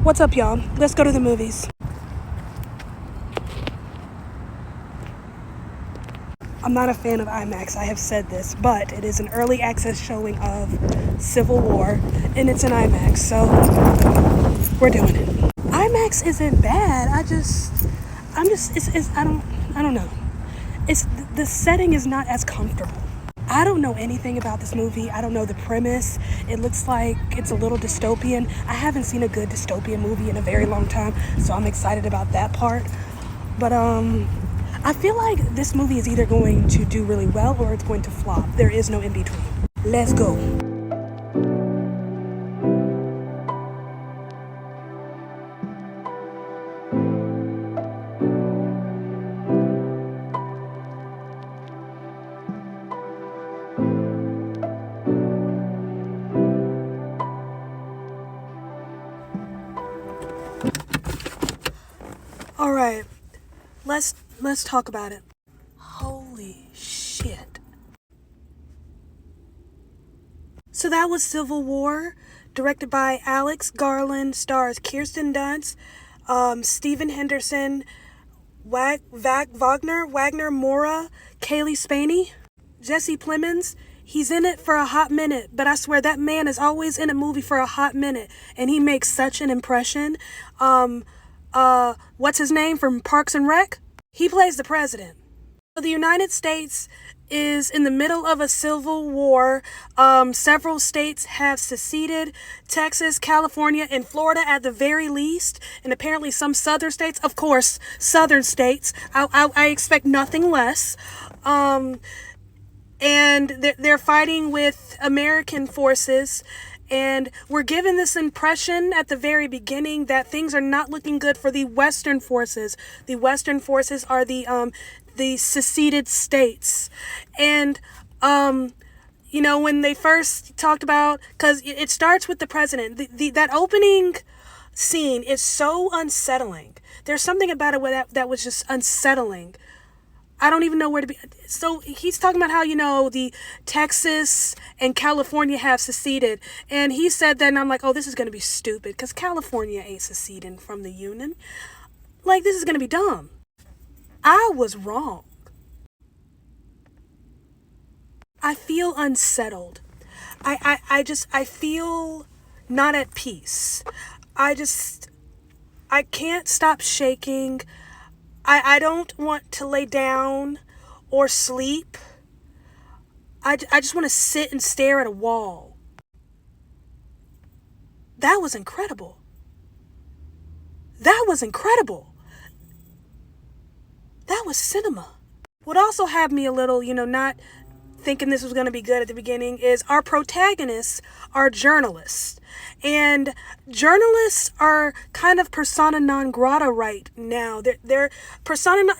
What's up, y'all? Let's go to the movies. I'm not a fan of IMAX, I have said this, but it is an early access showing of Civil War, and it's an IMAX, so we're doing it. IMAX isn't bad. I don't know. It's the setting is not as comfortable. I don't know anything about this movie. I don't know the premise. It looks like it's a little dystopian. I haven't seen a good dystopian movie in a very long time, so I'm excited about that part. But I feel like this movie is either going to do really well or it's going to flop. There is no in between. Let's go. All right, let's talk about it. Holy shit. So that was Civil War, directed by Alex Garland, stars Kirsten Dunst, Stephen Henderson, Wagner Moura, Kaylee Spaney, Jesse Plemons. He's in it for a hot minute, but I swear that man is always in a movie for a hot minute, and he makes such an impression. What's his name from Parks and Rec? He plays the president. The United States is in the middle of a civil war. Several states have seceded. Texas, California, and Florida at the very least. And apparently some southern states. Of course, southern states. I expect nothing less. And they're fighting with American forces. And we're given this impression at the very beginning that things are not looking good for the Western forces. The Western forces are the seceded states. And, when they first talked about, because it starts with the president, that opening scene is so unsettling. There's something about it that was just unsettling. I don't even know where to be. So he's talking about how, the Texas and California have seceded. And he said that, and I'm like, oh, this is going to be stupid because California ain't seceding from the Union. Like, this is going to be dumb. I was wrong. I feel unsettled. I feel not at peace. I can't stop shaking. I don't want to lay down or sleep. I just want to sit and stare at a wall. That was incredible. That was incredible. That was cinema. What also had me a little, not thinking this was going to be good at the beginning is our protagonists are journalists. And journalists are kind of persona non grata right now. They're persona,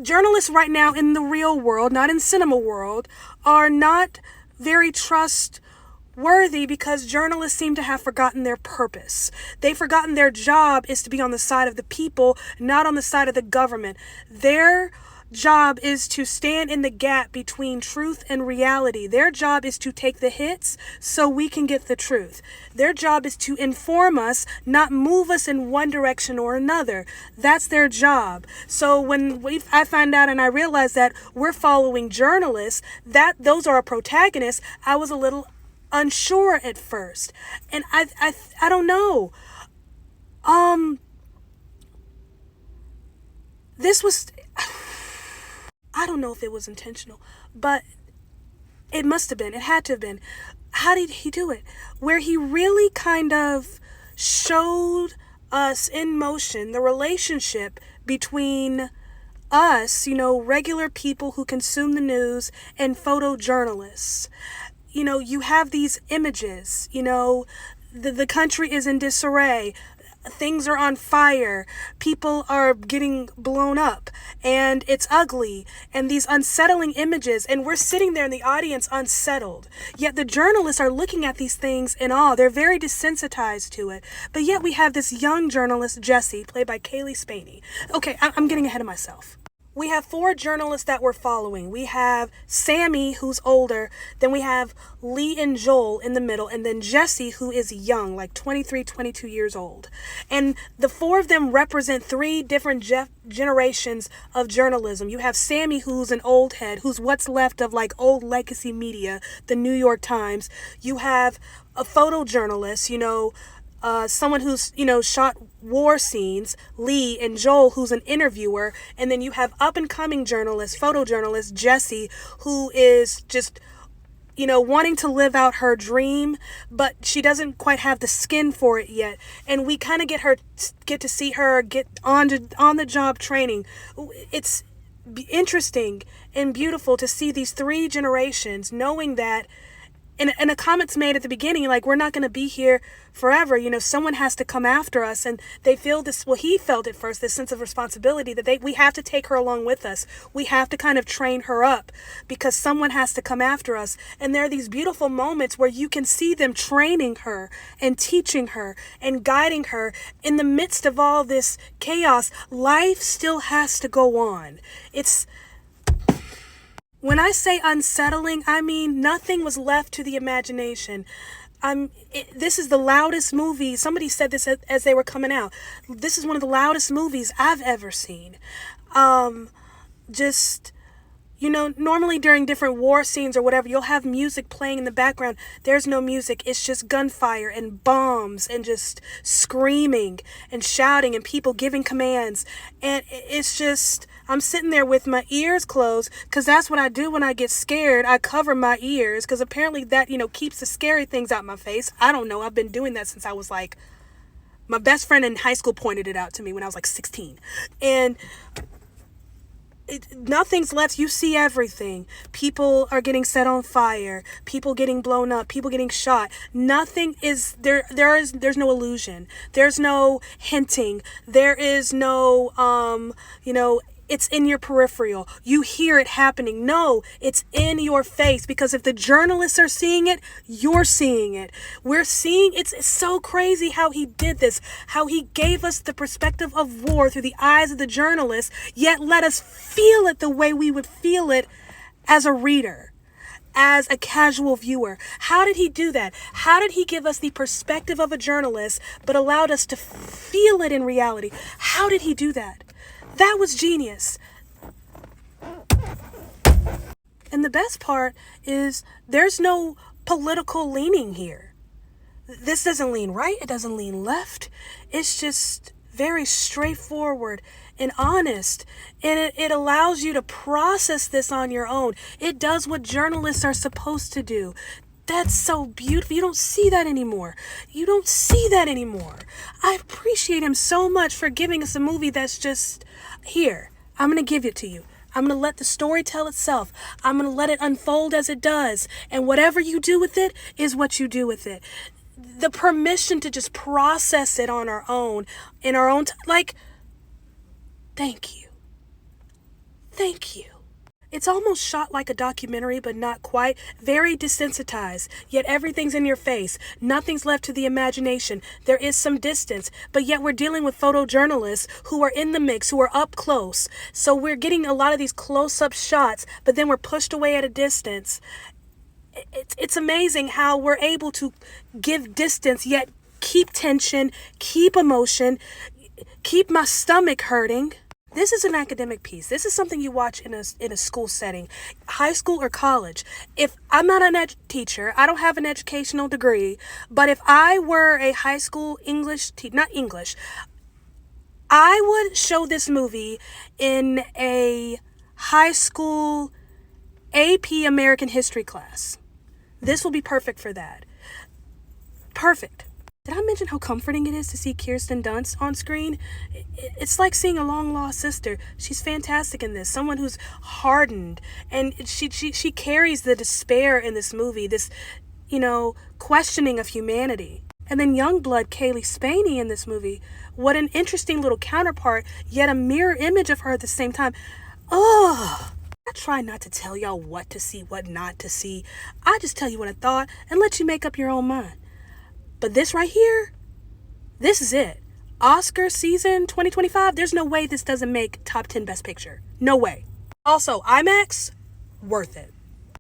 journalists right now in the real world, not in cinema world, are not very trustworthy because journalists seem to have forgotten their purpose. They've forgotten their job is to be on the side of the people, not on the side of the government. Their job is to stand in the gap between truth and reality. Their job is to take the hits so we can get the truth. Their job is to inform us, not move us in one direction or another. That's their job. So when I find out and I realize that we're following journalists, that those are our protagonists, I was a little unsure at first. And I don't know. This was, I don't know if it was intentional, but it must have been. It had to have been. How did he do it? Where he really kind of showed us in motion the relationship between us, regular people who consume the news, and photojournalists. You have these images, the country is in disarray. Things are on fire. People are getting blown up and it's ugly and these unsettling images, and we're sitting there in the audience unsettled. Yet the journalists are looking at these things in awe. They're very desensitized to it. But yet we have this young journalist, Jessie, played by Kaylee Spaney. Okay, I'm getting ahead of myself. we have four journalists that we're following. We have Sammy, who's older, then we have Lee and Joel in the middle, and then Jesse, who is young, like 23, 22 years old. And the four of them represent three different generations of journalism. You have Sammy, who's an old head, who's what's left of like old legacy media, the New York Times. You have a photojournalist, someone who's, shot war scenes, Lee, and Joel, who's an interviewer. And then you have up and coming journalist, photojournalist, Jessie, who is just, wanting to live out her dream, but she doesn't quite have the skin for it yet. And we kind of get to see her get on the job training. It's interesting and beautiful to see these three generations, knowing that, and a comment's made at the beginning, like, we're not going to be here forever. Someone has to come after us. And they feel this, well, he felt at first, this sense of responsibility that we have to take her along with us. We have to kind of train her up because someone has to come after us. And there are these beautiful moments where you can see them training her and teaching her and guiding her in the midst of all this chaos. Life still has to go on. When I say unsettling, I mean nothing was left to the imagination. This is the loudest movie. Somebody said this as they were coming out. This is one of the loudest movies I've ever seen. Normally during different war scenes or whatever, you'll have music playing in the background. There's no music. It's just gunfire and bombs and just screaming and shouting and people giving commands. And it's just, I'm sitting there with my ears closed because that's what I do when I get scared. I cover my ears because apparently that, keeps the scary things out my face. I don't know. I've been doing that since I was like, my best friend in high school pointed it out to me when I was like 16. And nothing's left. You see everything. People are getting set on fire. People getting blown up. People getting shot. Nothing is there. There's no illusion. There's no hinting. There is no, it's in your peripheral. You hear it happening. No, it's in your face, because if the journalists are seeing it, you're seeing it. We're seeing, it's so crazy how he did this, how he gave us the perspective of war through the eyes of the journalists, yet let us feel it the way we would feel it as a reader, as a casual viewer. How did he do that? How did he give us the perspective of a journalist, but allowed us to feel it in reality? How did he do that? That was genius. And the best part is there's no political leaning here. This doesn't lean right. It doesn't lean left. It's just very straightforward and honest. And it allows you to process this on your own. It does what journalists are supposed to do. That's so beautiful. You don't see that anymore. I appreciate him so much for giving us a movie that's just, here, I'm going to give it to you. I'm going to let the story tell itself. I'm going to let it unfold as it does. And whatever you do with it is what you do with it. The permission to just process it on our own, in our own thank you. Thank you. It's almost shot like a documentary, but not quite. Very desensitized, yet everything's in your face. Nothing's left to the imagination. There is some distance, but yet we're dealing with photojournalists who are in the mix, who are up close. So we're getting a lot of these close-up shots, but then we're pushed away at a distance. It's amazing how we're able to give distance, yet keep tension, keep emotion, keep my stomach hurting. This is an academic piece. This is something you watch in a school setting, high school or college. If I'm not a teacher, I don't have an educational degree, but if I were a high school English not English, I would show this movie in a high school AP American History class. This will be perfect for that. Perfect. Did I mention how comforting it is to see Kirsten Dunst on screen? It's like seeing a long-lost sister. She's fantastic in this. Someone who's hardened. And she carries the despair in this movie, this, questioning of humanity. And then Youngblood Kaylee Spaney in this movie. What an interesting little counterpart, yet a mirror image of her at the same time. Oh, I try not to tell y'all what to see, what not to see. I just tell you what I thought and let you make up your own mind. But this right here, this is it. Oscar season 2025, there's no way this doesn't make top 10 Best Picture. No way. Also, IMAX, worth it.